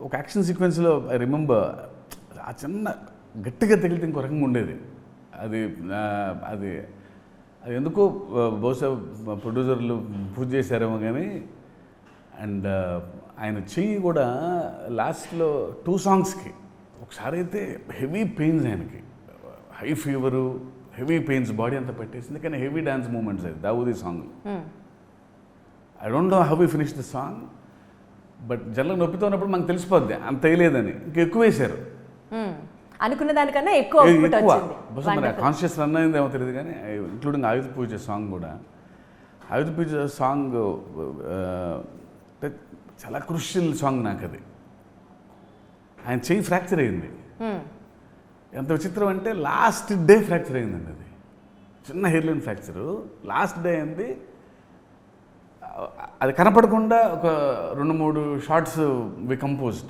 ఒక action సీక్వెన్స్లో I remember ఆ చిన్న గట్టిగా తగిలితే ఇంకో రకంగా ఉండేది. అది అది అది ఎందుకో బహుశా ప్రొడ్యూసర్లు పూజ చేశారేమో కానీ. అండ్ ఆయన చెయ్యి కూడా లాస్ట్లో 2 సాంగ్స్కి ఒకసారి అయితే హెవీ పెయిన్స్, ఆయనకి high fever, heavy pains, body అంతా పెట్టేసింది. కానీ హెవీ డ్యాన్స్ మూమెంట్స్ అది దావూదీ song. I don't know how we finish the song, but జనరల్గా నొప్పితో ఉన్నప్పుడు మనకు తెలిసిపోద్ది అంత వేయలేదని, ఇంకా ఎక్కువ వేశారు. అనుకున్న దానికన్నా ఎక్కువ బహుశా మరి కాన్షియస్ రన్ అయింది ఏమో తెలియదు కానీ, ఇంక్లూడింగ్ ఆయుధ పూజ సాంగ్ కూడా. ఆయుధ పూజ సాంగ్ చాలా క్రూషియల్ సాంగ్ నాకు అది. ఆయన చెయ్యి ఫ్రాక్చర్ అయింది. ఎంత విచిత్రం అంటే లాస్ట్ డే ఫ్రాక్చర్ అయిందండి. అది చిన్న హెయిర్లైన్ ఫ్రాక్చరు, లాస్ట్ డే అయింది. అది కనపడకుండా ఒక 2-3 షార్ట్స్ వి కంపోజ్డ్.